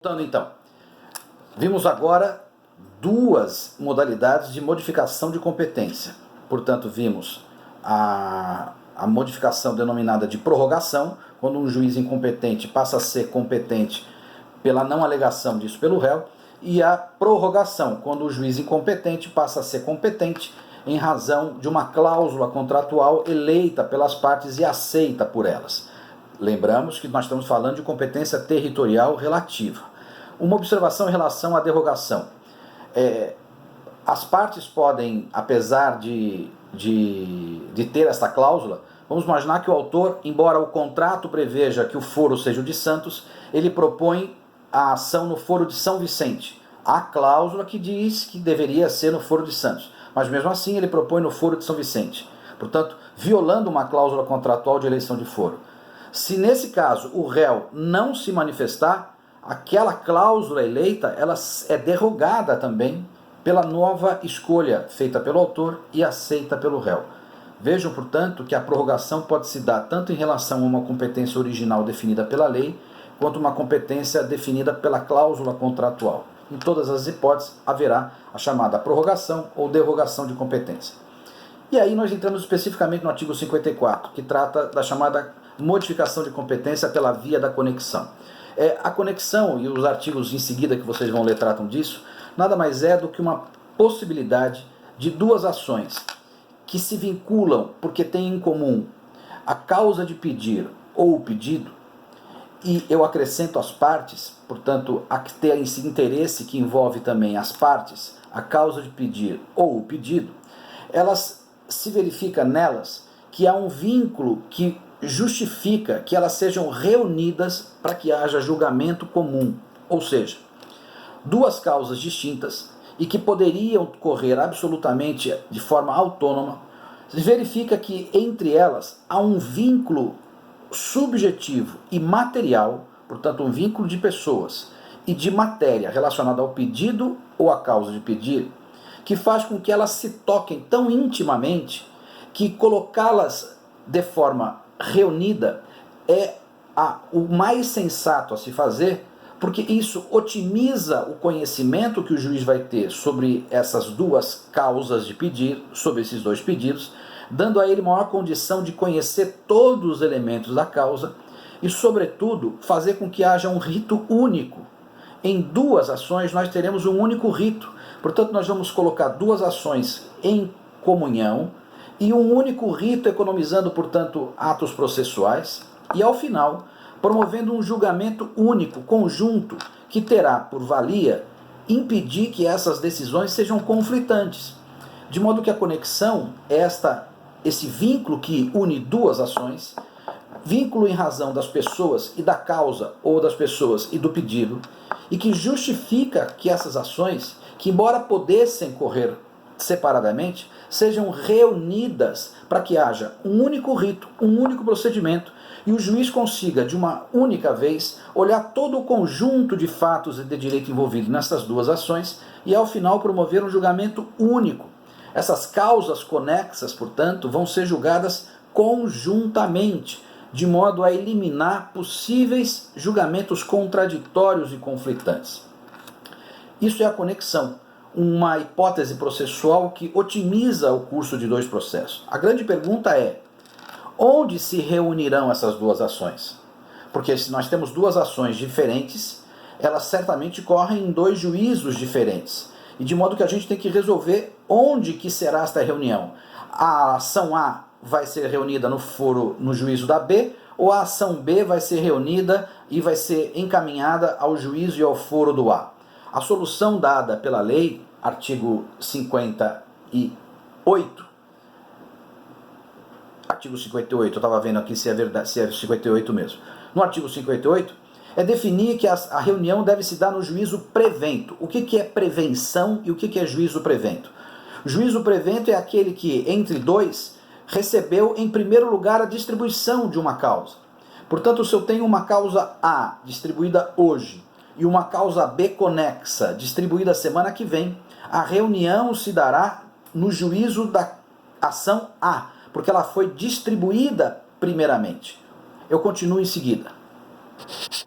Voltando então, vimos agora duas modalidades de modificação de competência. Portanto, vimos a modificação denominada de prorrogação, quando um juiz incompetente passa a ser competente pela não alegação disso pelo réu, e a prorrogação, quando o juiz incompetente passa a ser competente em razão de uma cláusula contratual eleita pelas partes e aceita por elas. Lembramos que nós estamos falando de competência territorial relativa. Uma observação em relação à derrogação. As partes podem, apesar de ter esta cláusula, vamos imaginar que o autor, embora o contrato preveja que o foro seja o de Santos, ele propõe a ação no foro de São Vicente. Há cláusula que diz que deveria ser no foro de Santos, mas mesmo assim ele propõe no foro de São Vicente. Portanto, violando uma cláusula contratual de eleição de foro. Se nesse caso o réu não se manifestar, aquela cláusula eleita ela é derrogada também pela nova escolha feita pelo autor e aceita pelo réu. Vejam, portanto, que a prorrogação pode se dar tanto em relação a uma competência original definida pela lei, quanto uma competência definida pela cláusula contratual. Em todas as hipóteses haverá a chamada prorrogação ou derrogação de competência. E aí nós entramos especificamente no artigo 54, que trata da chamada modificação de competência pela via da conexão. A conexão, e os artigos em seguida que vocês vão ler tratam disso, nada mais é do que uma possibilidade de duas ações que se vinculam porque têm em comum a causa de pedir ou o pedido, e eu acrescento as partes, portanto, a que tem esse interesse que envolve também as partes, a causa de pedir ou o pedido, se verifica nelas que há um vínculo que justifica que elas sejam reunidas para que haja julgamento comum, ou seja, duas causas distintas e que poderiam correr absolutamente de forma autônoma, verifica que entre elas há um vínculo subjetivo e material, portanto um vínculo de pessoas e de matéria relacionada ao pedido ou à causa de pedir, que faz com que elas se toquem tão intimamente que colocá-las de forma reunida é o mais sensato a se fazer, porque isso otimiza o conhecimento que o juiz vai ter sobre essas duas causas de pedir, sobre esses dois pedidos, dando a ele maior condição de conhecer todos os elementos da causa e, sobretudo, fazer com que haja um rito único. Em duas ações nós teremos um único rito, portanto nós vamos colocar duas ações em comunhão e um único rito, economizando, portanto, atos processuais e, ao final, promovendo um julgamento único, conjunto, que terá por valia impedir que essas decisões sejam conflitantes. De modo que a conexão é esse vínculo que une duas ações, vínculo em razão das pessoas e da causa, ou das pessoas e do pedido, e que justifica que essas ações, que embora pudessem correr separadamente, sejam reunidas para que haja um único rito, um único procedimento, e o juiz consiga, de uma única vez, olhar todo o conjunto de fatos e de direito envolvido nessas duas ações e, ao final, promover um julgamento único. Essas causas conexas, portanto, vão ser julgadas conjuntamente, de modo a eliminar possíveis julgamentos contraditórios e conflitantes. Isso é a conexão, uma hipótese processual que otimiza o curso de dois processos. A grande pergunta é: onde se reunirão essas duas ações? Porque se nós temos duas ações diferentes, elas certamente correm em dois juízos diferentes. E de modo que a gente tem que resolver onde que será esta reunião. A ação A vai ser reunida no juízo da B, ou a ação B vai ser reunida e vai ser encaminhada ao juízo e ao foro do A. A solução dada pela lei, artigo 58, eu estava vendo aqui se é verdade, se é 58 mesmo. No artigo 58, é definir que a reunião deve se dar no juízo prevento. O que é prevenção e o que é juízo prevento? O juízo prevento é aquele que, entre dois, recebeu em primeiro lugar a distribuição de uma causa. Portanto, se eu tenho uma causa A distribuída hoje e uma causa B conexa distribuída semana que vem, a reunião se dará no juízo da ação A, porque ela foi distribuída primeiramente. Eu continuo em seguida.